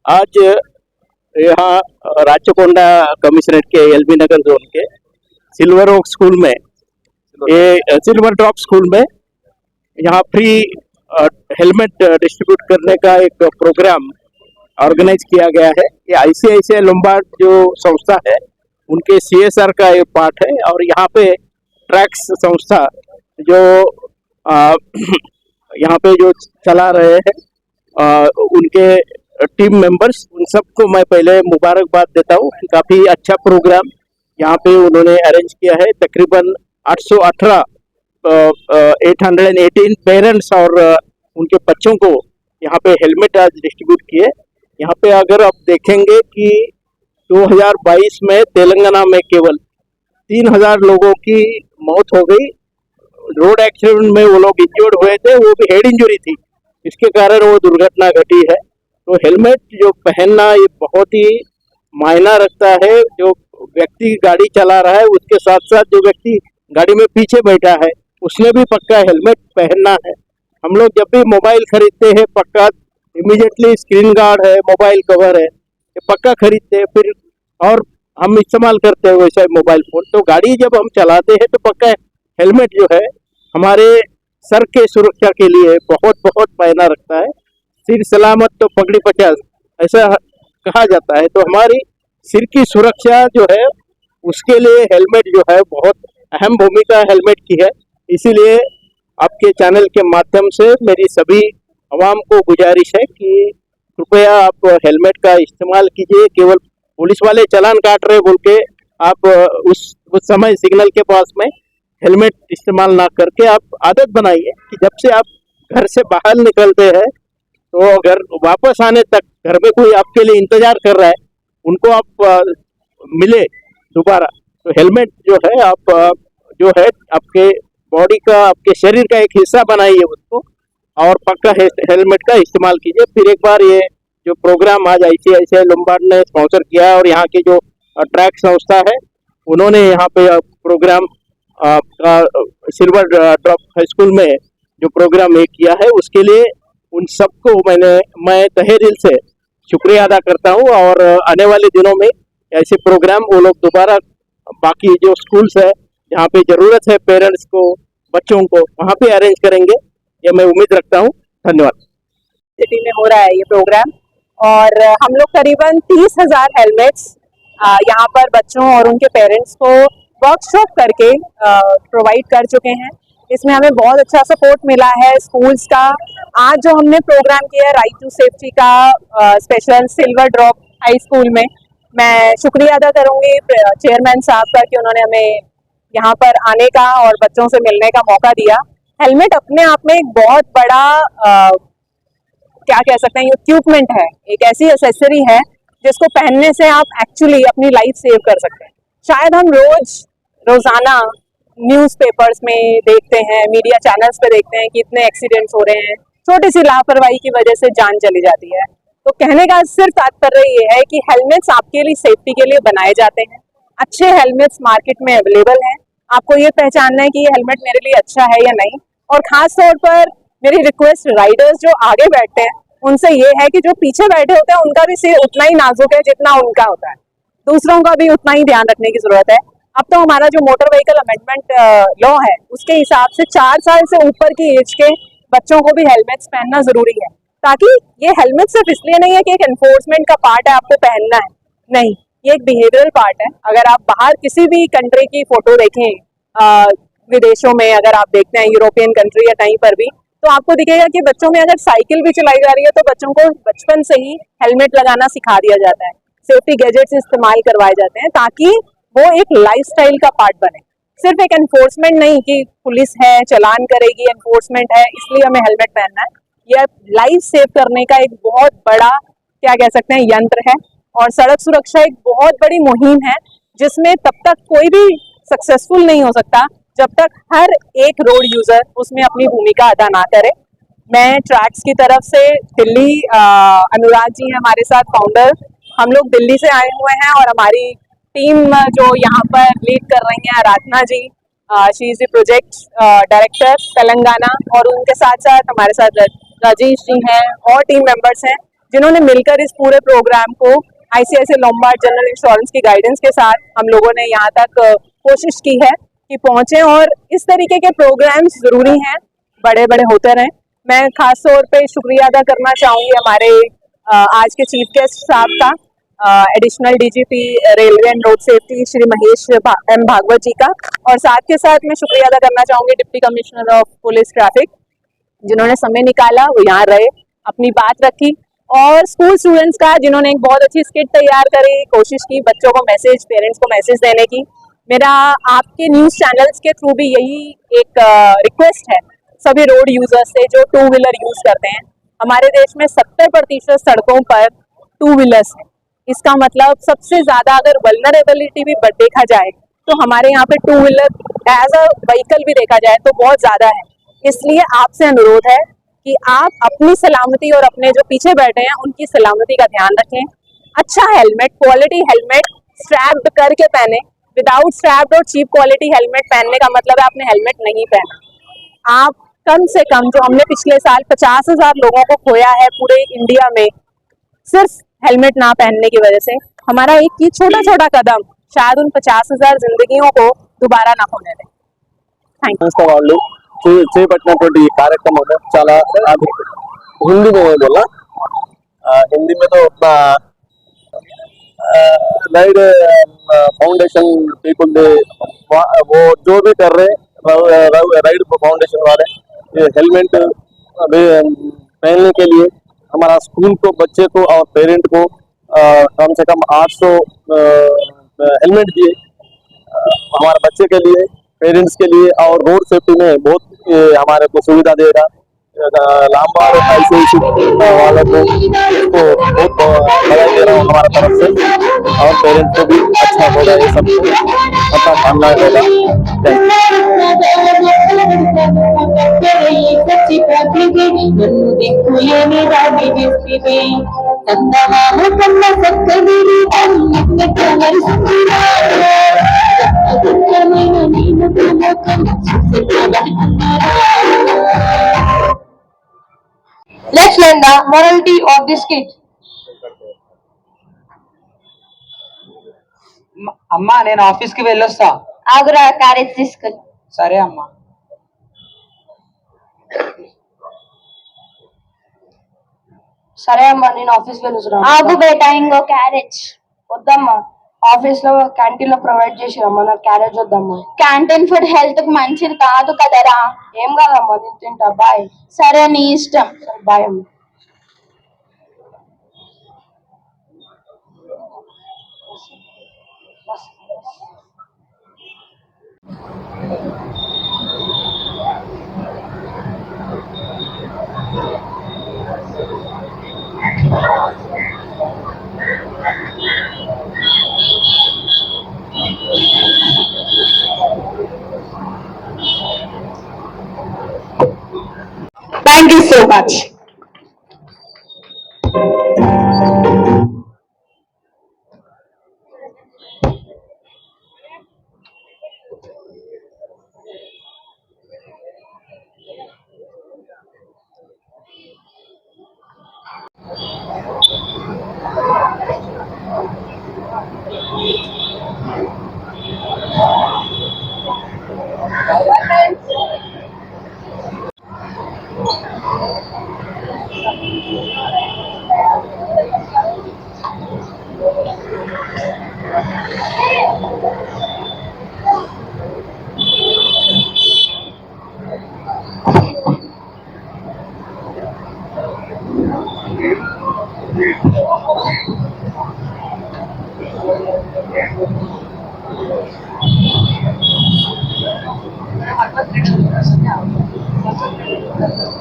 आज यहाँ राचकोंडा कमिश्नरेट के एलबी नगर जोन के सिल्वर ओक स्कूल में, ये सिल्वर ड्रॉप स्कूल में यहाँ फ्री हेलमेट डिस्ट्रीब्यूट करने का एक प्रोग्राम ऑर्गेनाइज किया गया है। ये आईसीआईसीआई लोम्बार्ड जो संस्था है उनके सीएसआर का ये पार्ट है। और यहाँ पे ट्रैक्स संस्था जो यहाँ पे जो चला रहे हैं उनके टीम मेंबर्स, उन सबको मैं पहले मुबारकबाद देता हूँ कि काफ़ी अच्छा प्रोग्राम यहाँ पे उन्होंने अरेंज किया है। तकरीबन 818 पेरेंट्स और उनके बच्चों को यहाँ पे हेलमेट आज डिस्ट्रीब्यूट किए। यहाँ पे अगर आप देखेंगे कि 2022 में तेलंगाना में केवल 3000 लोगों की मौत हो गई। रोड एक्सीडेंट में वो लोग इंजर्ड हुए थे, वो भी हेड इंजरी थी, इसके कारण वो दुर्घटना घटी है। तो हेलमेट जो पहनना ये बहुत ही मायना रखता है। जो व्यक्ति गाड़ी चला रहा है उसके साथ साथ जो व्यक्ति गाड़ी में पीछे बैठा है उसने भी पक्का हेलमेट पहनना है। हम लोग जब भी मोबाइल खरीदते हैं पक्का इमीडिएटली स्क्रीन गार्ड है, मोबाइल कवर है, ये पक्का खरीदते हैं, फिर और हम इस्तेमाल करते हैं वैसा मोबाइल फोन। तो गाड़ी जब हम चलाते हैं तो पक्का हेलमेट जो है हमारे सर के सुरक्षा के लिए बहुत बहुत मायना रखता है। सिर सलामत तो पगड़ी 50 ऐसा कहा जाता है। तो हमारी सिर की सुरक्षा जो है उसके लिए हेलमेट जो है बहुत अहम भूमिका हेलमेट की है। इसीलिए आपके चैनल के माध्यम से मेरी सभी आवाम को गुजारिश है कि कृपया आप हेलमेट का इस्तेमाल कीजिए। केवल पुलिस वाले चालान काट रहे बोल के आप उस समय सिग्नल के पास में हेलमेट इस्तेमाल ना करके आप आदत बनाइए कि जब से आप घर से बाहर निकलते हैं तो घर वापस आने तक घर में कोई आपके लिए इंतजार कर रहा है, उनको आप मिले दोबारा। तो हेलमेट जो है आप जो है आपके बॉडी का, आपके शरीर का एक हिस्सा बनाइए उसको, और पक्का हेलमेट का इस्तेमाल कीजिए। फिर एक बार ये जो प्रोग्राम आज आईसीआईसीआई लोम्बार्ड ने स्पॉन्सर किया और यहाँ की जो ट्रैक संस्था है उन्होंने यहाँ पे program silver drop high school में जो प्रोग्राम एक किया है उसके लिए उन सबको मैं तहे दिल से शुक्रिया अदा करता हूँ। और आने वाले दिनों में ऐसे प्रोग्राम वो लोग दोबारा बाकी जो स्कूल्स है जहाँ पे जरूरत है पेरेंट्स को, बच्चों को, वहाँ पे अरेंज करेंगे, ये मैं उम्मीद रखता हूँ। धन्यवाद। सिटी में हो रहा है ये प्रोग्राम और हम लोग करीबन 30,000 हेलमेट्स यहाँ पर बच्चों और उनके पेरेंट्स को वर्कशॉप करके प्रोवाइड कर चुके हैं। इसमें हमें बहुत अच्छा सपोर्ट मिला है स्कूल्स का। आज जो हमने प्रोग्राम किया है राइट टू सेफ्टी का special silver drop high school में, मैं शुक्रिया अदा करूंगी चेयरमैन साहब का कि उन्होंने हमें यहाँ पर आने का और बच्चों से मिलने का मौका दिया। हेलमेट अपने आप में एक बहुत बड़ा क्या कह सकते हैं इक्विपमेंट है, एक ऐसी एक्सेसरी है जिसको पहनने से आप एक्चुअली अपनी लाइफ सेव कर सकते हैं। शायद हम रोजाना न्यूज़पेपर्स में देखते हैं, मीडिया चैनल्स पे देखते हैं कि इतने एक्सीडेंट्स हो रहे हैं, छोटी सी लापरवाही की वजह से जान चली जाती है। तो कहने का सिर्फ तात्पर्य ये है कि हेलमेट्स आपके लिए सेफ्टी के लिए बनाए जाते हैं। अच्छे हेलमेट्स मार्केट में अवेलेबल हैं, आपको ये पहचानना है कि ये हेलमेट मेरे लिए अच्छा है या नहीं। और खास तौर पर मेरी रिक्वेस्ट राइडर्स जो आगे बैठते हैं उनसे ये है कि जो पीछे बैठे होते हैं उनका भी सिर उतना ही नाजुक है जितना उनका होता है, दूसरों का भी उतना ही ध्यान रखने की जरूरत है। अब तो हमारा जो मोटर व्हीकल अमेंडमेंट लॉ है उसके हिसाब से 4 साल से ऊपर की एज के बच्चों को भी हेलमेट्स पहनना जरूरी है, ताकि ये हेलमेट सिर्फ इसलिए नहीं है कि एक एनफोर्समेंट का पार्ट है आपको पहनना है, नहीं, ये एक बिहेवियरल पार्ट है। अगर आप बाहर किसी भी कंट्री की फोटो देखें, विदेशों में अगर आप देखते हैं यूरोपियन कंट्री या कहीं पर भी, तो आपको दिखेगा कि बच्चों में अगर साइकिल भी चलाई जा रही है तो बच्चों को बचपन से ही हेलमेट लगाना सिखा दिया जाता है, सेफ्टी गैजेट्स इस्तेमाल करवाए जाते हैं ताकि वो एक लाइफस्टाइल का पार्ट बने। सिर्फ एक एनफोर्समेंट नहीं कि पुलिस है चालान करेगी, एनफोर्समेंट है इसलिए हमें हेलमेट पहनना है। यह लाइफ सेव करने का एक बहुत बड़ा क्या कह सकते हैं यंत्र है। और सड़क सुरक्षा एक बहुत बड़ी मुहिम है जिसमें तब तक कोई भी सक्सेसफुल नहीं हो सकता जब तक हर एक रोड यूजर उसमें अपनी भूमिका अदा ना करे। मैं ट्रैक्स की तरफ से दिल्ली, अनुराग जी हैं हमारे साथ फाउंडर, हम लोग दिल्ली से आए हुए हैं और हमारी टीम जो यहाँ पर लीड कर रही हैं Aradhana ji, she is the project director Telangana, और उनके साथ साथ हमारे साथ राजेश जी हैं और टीम मेंबर्स हैं। जिन्होंने मिलकर इस पूरे प्रोग्राम को आईसीआईसीआई लोम्बार्ड जनरल इंश्योरेंस की गाइडेंस के साथ हम लोगों ने यहाँ तक कोशिश की है कि पहुंचे, और इस तरीके के प्रोग्राम्स जरूरी हैं, बड़े बड़े होते रहें। मैं खास तौर पे शुक्रिया अदा करना चाहूँगी हमारे आज के चीफ गेस्ट साहब का, additional DGP railway and road safety Shri Mahesh M Bhagwat ji का, और साथ के साथ मैं शुक्रिया अदा करना चाहूँगी deputy commissioner of police traffic, जिन्होंने समय निकाला, वो यहाँ रहे, अपनी बात रखी, और स्कूल स्टूडेंट्स का, जिन्होंने एक बहुत अच्छी स्किट तैयार करी, कोशिश की बच्चों को मैसेज, पेरेंट्स को मैसेज देने की। मेरा आपके न्यूज़ चैनल्स के थ्रू भी यही एक रिक्वेस्ट है सभी रोड यूजर्स से जो टू व्हीलर यूज करते हैं। हमारे देश में 70% सड़कों पर टू व्हीलर्स हैं। इसका मतलब सबसे ज्यादा अगर वल्नरेबिलिटी भी देखा जाए तो हमारे यहाँ पे two wheeler as a vehicle भी देखा जाए तो बहुत ज्यादा है। इसलिए आपसे अनुरोध है कि आप अपनी सलामती और अपने जो पीछे बैठे हैं उनकी सलामती का ध्यान रखें। अच्छा हेलमेट, क्वालिटी हेलमेट स्ट्रैप्ड करके पहने। विदाउट स्ट्रैप्ड और चीप क्वालिटी हेलमेट पहनने का मतलब है आपने हेलमेट नहीं पहना। आप कम से कम, जो हमने पिछले साल 50,000 लोगों को खोया है पूरे इंडिया में सिर्फ हेलमेट ना पहनने की वजह से, हमारा एक ही छोटा छोटा कदम शायद उन 50,000 जिंदगियों को दोबारा ना होने दे। Thank you. వాళ్ళు చేపట్టినటువంటి ఈ కార్యక్రమం చాలా हिंदी में बोला, हिंदी में तो अपना राइड फाउंडेशन पीपल वो जो भी कर रहे राइड फाउंडेशन वाले हेलमेट पहनने के लिए हमारा स्कूल को, बच्चे को और पेरेंट को कम से कम 800 हेलमेट दिए हमारे बच्चे के लिए, पेरेंट्स के लिए, और रोड सेफ्टी में बहुत हमारे को सुविधा देगा। लामबार ऐसे वालों को बहुत बधाई दे रहा हूँ हमारा तरफ से, और पेरेंट्स को भी अच्छा होगा, ये सब पता मानना होगा। Let's learn the morality of this kid. అమ్మా నేను ఆఫీస్ కి వెళ్ళొస్తా. ఆగురా క్యారేజ్ తీసుకెళ్ళి. సరే అమ్మా. సరే అమ్మా నేను ఆఫీస్ వెళ్ళొస్తా. ఆగు బేటా ఇంకో క్యారేజ్. వద్దమ్మా, ఆఫీస్ లో క్యాంటీన్ లో ప్రొవైడ్ చేసిరమ్మా, నాకు క్యారేజ్ వద్దమ్మా. క్యాంటీన్ ఫుడ్ హెల్త్ కి మంచిది కాదు కదరా. ఏం కాదమ్మా, నేను తింటా. బాయ్. సరే నీ ఇష్టం. బాయ్ అమ్మా. Thank you so much.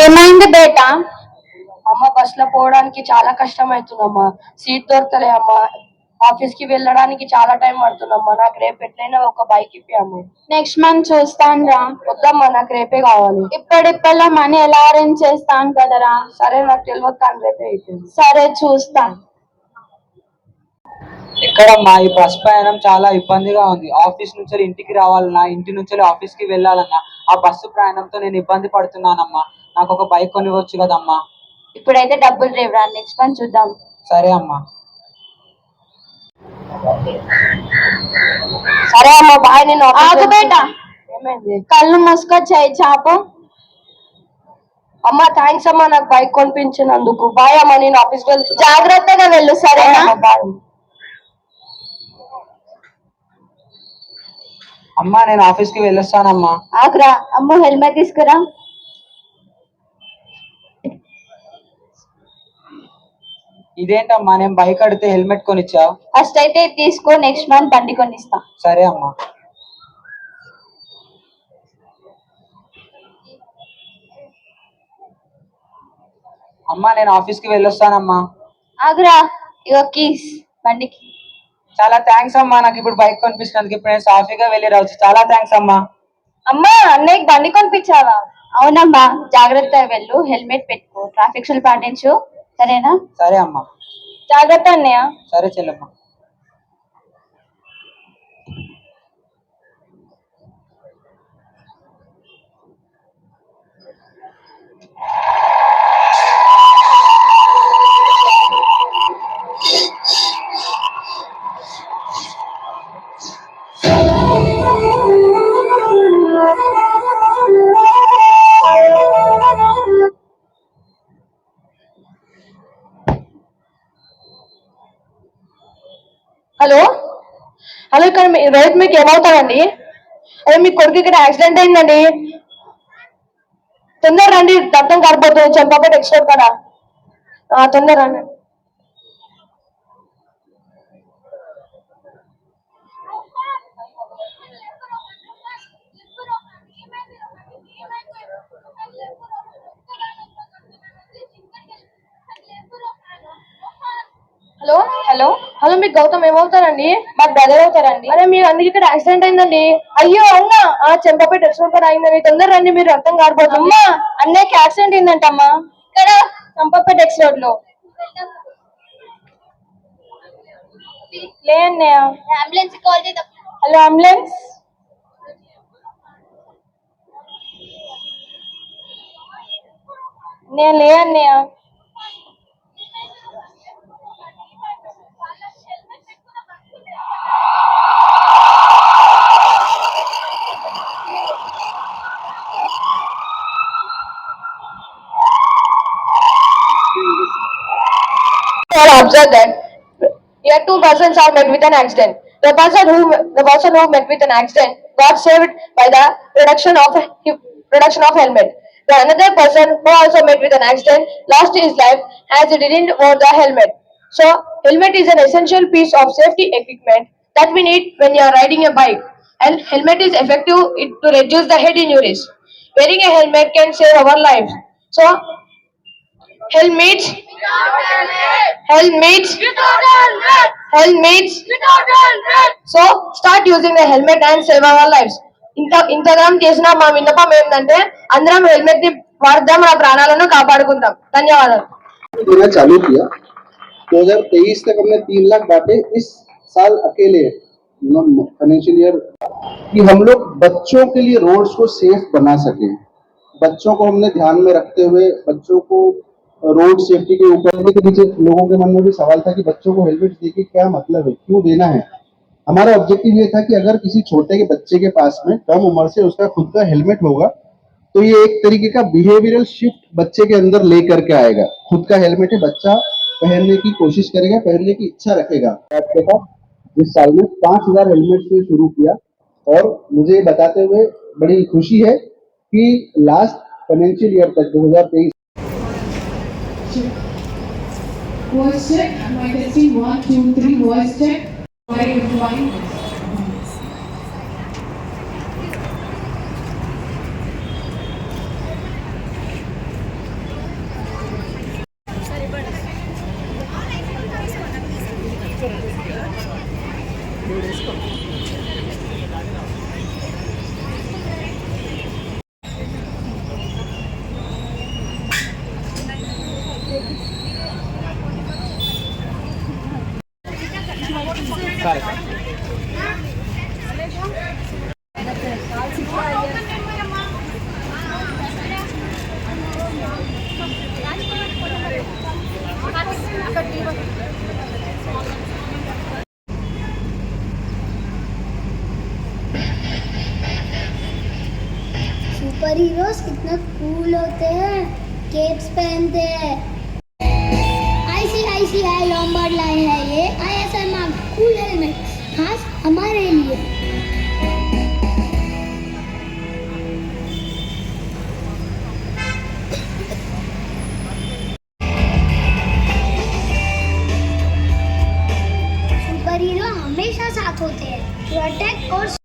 ఏమైంది బేటా? అమ్మ బస్ లో పోవడానికి చాలా కష్టం అవుతుందమ్మా, సీట్ దొరకలే అమ్మా, ఆఫీస్ కి వెళ్ళడానికి చాలా టైం పడుతుందమ్మా, నాకు రేపు ఎట్లయినా ఒక బైక్ ఇప్పియమ్మా. నెక్స్ట్ మంత్ చూస్తాను రా. వద్దమ్మా, నాకు రేపే కావాలి. ఇప్పటిప్పలా మనీ ఎలా అరేంజ్ చేస్తాను కదరా. సరే, నాకు తెలియదు కానీ రేపే అయిపోయింది. సరే చూస్తా. ఎక్కడమ్మా ఈ బస్ ప్రయాణం చాలా ఇబ్బందిగా ఉంది. ఆఫీస్ నుంచి ఇంటికి రావాలన్నా, ఇంటి నుంచి ఆఫీస్ కి వెళ్ళాలన్నా ఆ బస్సు ప్రయాణంతో నేను ఇబ్బంది పడుతున్నానమ్మా. నాకు ఒక బైక్ కొనివచ్చు కదమ్మా. ఇప్పుడైతే డబ్బులు రేవురా, నెక్స్ట్ మంత్ చూద్దాం. సరే అమ్మా. సరే అమ్మ బాయ్. నేను ఆగు బేట, ఏమైంది కళ్ళు మూసుకొచ్చాయి చాపు. అమ్మ? థ్యాంక్స్ అమ్మా నాకు బైక్ కొనిపించినందుకు. బాయ్ అమ్మ, నేను ఆఫీస్కి వెళ్తున్నా. జాగ్రత్తగా వెళ్ళు సరేనా? బాయ్. అమ్మా నేను ఆఫీస్కి వెళ్ళొస్తానమ్మా. ఆగురా, అమ్మ హెల్మెట్ తీసుకురా. ఇదేంటమ్మా, నేను బైక్ అడిగితే హెల్మెట్ కొనిచ్చా? ఫస్ట్ అయితే ఇది తీసుకో, నెక్స్ట్ మంత్ బండి కొనిస్తా. సరే అమ్మా. అమ్మా నేను ఆఫీస్కి వెళ్ళొస్తానమ్మా. ఆగురా, ఇగో కీస్ బండికి. చాలా థ్యాంక్స్ అమ్మా, నాకు ఇప్పుడు బైక్ కొనిపించినందుకు. ఇప్పుడు నేను సాఫీగా వెళ్ళి రావచ్చు. చాలా థ్యాంక్స్ అమ్మా. అమ్మా అన్నయ్యకి బండి కొనిపించావా? అవునమ్మా, జాగ్రత్తగా వెళ్ళు, హెల్మెట్ పెట్టుకో, ట్రాఫిక్ రూల్ పాటించు, సరేనా? సరే అమ్మా. జాగ్రత్త అన్నయ్య. సరే చెల్లమ్మా. హలో హలో, ఇక్కడ రైతు మీకు ఏమవుతారండి? అదే మీ కొడుకు ఇక్కడ యాక్సిడెంట్ అయిందండి. తొందర రండి, రక్తం కారిపోతుంది చెంపపేట ఎక్స్పోర్ట్ కదా. తొందర రండి. హలో హలో, హలో, మీకు గౌతమ్ ఏమవుతారండి? మాకు బ్రదర్ అవుతారండి. అరే మీరు అందుకే ఇక్కడ యాక్సిడెంట్ అయిందండి. అయ్యో అవునా? చెంపపేట ఎక్స్పోర్ట్ కూడా అయిందండి. తొందర రండి, మీరు రక్తం కారిపోతుంది. అమ్మా అన్నయ్యకి యాక్సిడెంట్ అయిందంటమ్మా. ఇక్కడ చంపపేట ఎక్స్ రోడ్ లో. లే అన్నయ్య. అంబులెన్స్ కాల్ చేద్దాం. Hello ambulance. నేను లే అన్నయ్య. Observe that here two persons are met with an accident. The person who met with an accident got saved by the production of helmet. The another person who also met with an accident lost his life as he didn't wear the helmet. So helmet is an essential piece of safety equipment that we need when you are riding a bike. And helmet is effective to reduce the head injuries. Wearing a helmet can save our lives. So helmets, helmets, helmets. So start using the helmet and save our lives. ఇంతగానం చేసిన మా విన్నపం ఏంటంటే అందరం helmet ని వాడదాం, మన ప్రాణాలను కాపాడుకుందాం. ధన్యవాదాలు. देना चालू किया 2023 तक हमने 3 लाख बांटे इस साल अकेले फाइनेंशियल ईयर कि हम लोग बच्चों के लिए रोड्स को सेफ बना सके। बच्चों को हमने ध्यान में रखते हुए बच्चों को रोड सेफ्टी के ऊपर के नीचे लोगों के मन में भी सवाल था कि बच्चों को हेलमेट देके क्या मतलब है, क्यों देना है। हमारा ऑब्जेक्टिव ये था कि अगर किसी छोटे के बच्चे के पास में कम उम्र से उसका खुद का हेलमेट होगा तो ये एक तरीके का बिहेवियरल शिफ्ट बच्चे के अंदर ले करके आएगा। खुद का हेलमेट है, बच्चा पहनने की कोशिश करेगा, पहनने की इच्छा रखेगा। इस साल में 5000 हेलमेट से शुरू किया और मुझे बताते हुए बड़ी खुशी है कि लास्ट फाइनेंशियल ईयर तक 2023 Voice check. Am I testing? 1, 2, 3. Voice check. Fine. Super heroes कितना कूल होते हैं, केप्स पहनते हैं। ICICI लॉम्बार्ड लाए है ये ISI मार्क कूल हेलमेट खास हमारे लिए। सुपर हीरो हमेशा साथ होते हैं, प्रोटेक्ट और